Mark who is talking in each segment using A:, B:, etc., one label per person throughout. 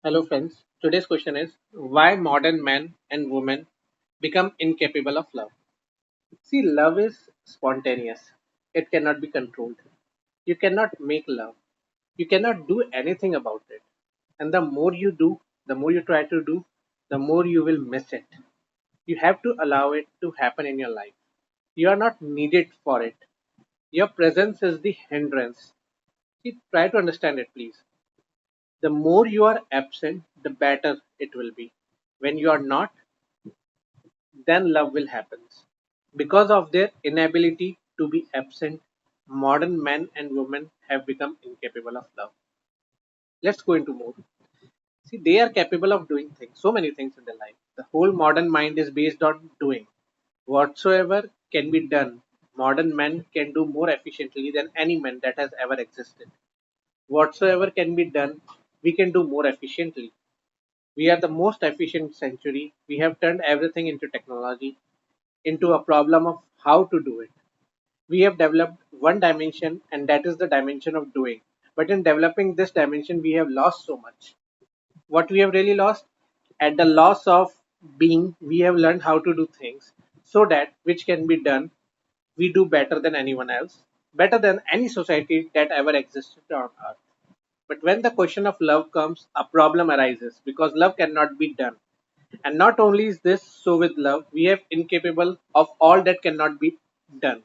A: Hello, friends. Today's question is why modern men and women become incapable of love. See, love is spontaneous, it cannot be controlled. You cannot make love, you cannot do anything about it. And the more you do, the more you try to do, the more you will miss it. You have to allow it to happen in your life. You are not needed for it. Your presence is the hindrance. See, try to understand it, please. The more you are absent, the better it will be. When you are not, then love will happen. Because of their inability to be absent, modern men and women have become incapable of love. Let's go into more. See, they are capable of doing things, so many things in their life. The whole modern mind is based on doing. Whatsoever can be done, modern men can do more efficiently than any man that has ever existed. Whatsoever can be done, we can do more efficiently. We are the most efficient century. We have turned everything into technology, into a problem of how to do it. We have developed one dimension, and that is the dimension of doing. But in developing this dimension, we have lost so much. What we have really lost? At the loss of being, we have learned how to do things so that which can be done, we do better than anyone else, better than any society that ever existed on earth. But when the question of love comes, a problem arises because love cannot be done. And not only is this so with love, we have incapable of all that cannot be done.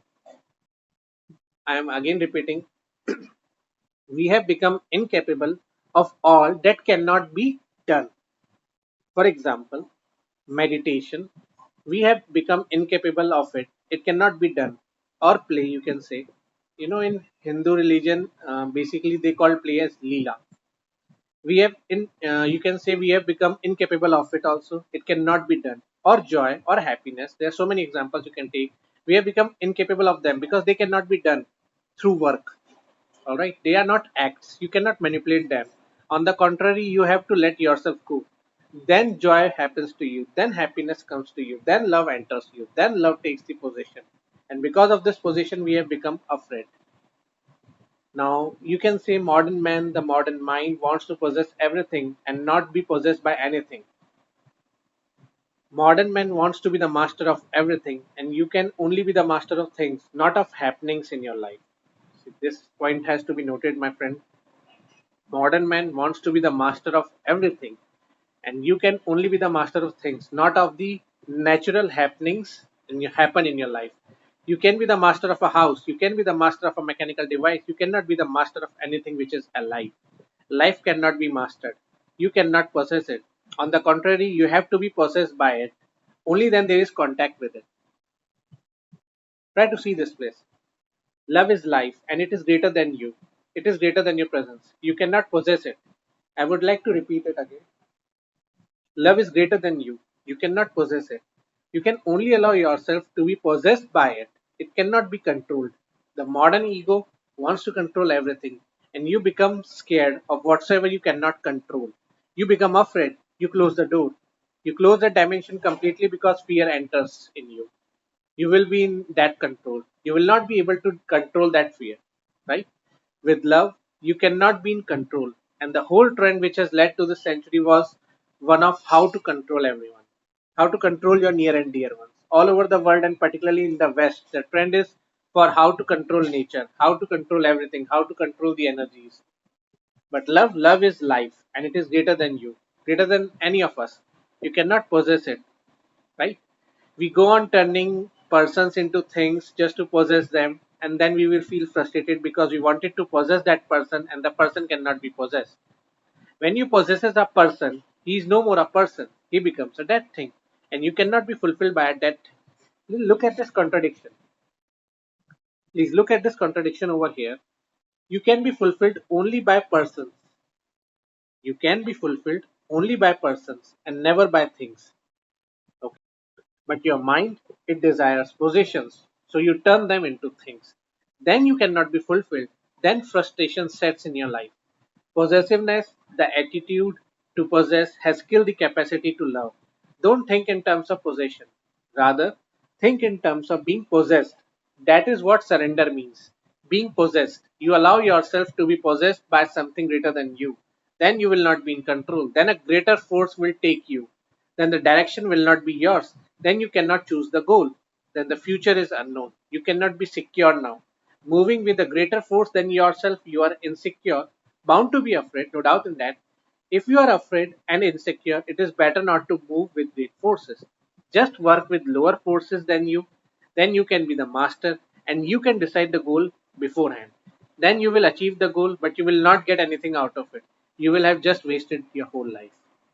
A: I am again repeating, we have become incapable of all that cannot be done. For example, meditation, we have become incapable of it. It cannot be done. Or play, you can say. You know, in Hindu religion, basically they call play as Leela. We have, you can say, we have become incapable of it also. It cannot be done. Or joy or happiness. There are so many examples you can take. We have become incapable of them because they cannot be done through work. All right, they are not acts, you cannot manipulate them. On the contrary, you have to let yourself go. Then joy happens to you, then happiness comes to you, then love enters you, then love takes the position. And because of this position, we have become afraid. Now you can say modern man, the modern mind wants to possess everything and not be possessed by anything. Modern man wants to be the master of everything, and you can only be the master of things, not of happenings in your life. So this point has to be noted, my friend. Modern man wants to be the master of everything, and you can only be the master of things, not of the natural happenings and you happen in your life. You can be the master of a house, you can be the master of a mechanical device, you cannot be the master of anything which is alive. Life cannot be mastered. You cannot possess it. On the contrary, you have to be possessed by it. Only then there is contact with it. Try to see this place. Love is life, and it is greater than you. It is greater than your presence. You cannot possess it. I would like to repeat it again. Love is greater than you. You cannot possess it. You can only allow yourself to be possessed by it. It cannot be controlled. The modern ego wants to control everything, and you become scared of whatsoever you cannot control. You become afraid. You close the door. You close the dimension completely because fear enters in you. You will be in that control. You will not be able to control that fear, right? With love, you cannot be in control. And the whole trend which has led to this century was one of how to control everyone, how to control your near and dear ones. All over the world, and particularly in the West, the trend is for how to control nature, how to control everything, how to control the energies. But love is life, and it is greater than you, greater than any of us. You cannot possess it, right? We go on turning persons into things just to possess them, and then we will feel frustrated because we wanted to possess that person and the person cannot be possessed. When you possesses a person, he is no more a person, he becomes a dead thing, and you cannot be fulfilled by a dead thing. Look at this contradiction. Please look at this contradiction over here. You can be fulfilled only by persons. You can be fulfilled only by persons and never by things. Okay. But your mind, it desires possessions, so you turn them into things. Then you cannot be fulfilled. Then frustration sets in your life. Possessiveness, the attitude to possess, has killed the capacity to love. Don't think in terms of possession. Rather, think in terms of being possessed. That is what surrender means. Being possessed. You allow yourself to be possessed by something greater than you. then you will not be in control. Then a greater force will take you. Then the direction will not be yours. Then you cannot choose the goal. Then the future is unknown. You cannot be secure now. Moving with a greater force than yourself, you are insecure, bound to be afraid, no doubt in that. If you are afraid and insecure, it is better not to move with great forces. Just work with lower forces than you. Then you can be the master and you can decide the goal beforehand. Then you will achieve the goal, but you will not get anything out of it. You will have just wasted your whole life.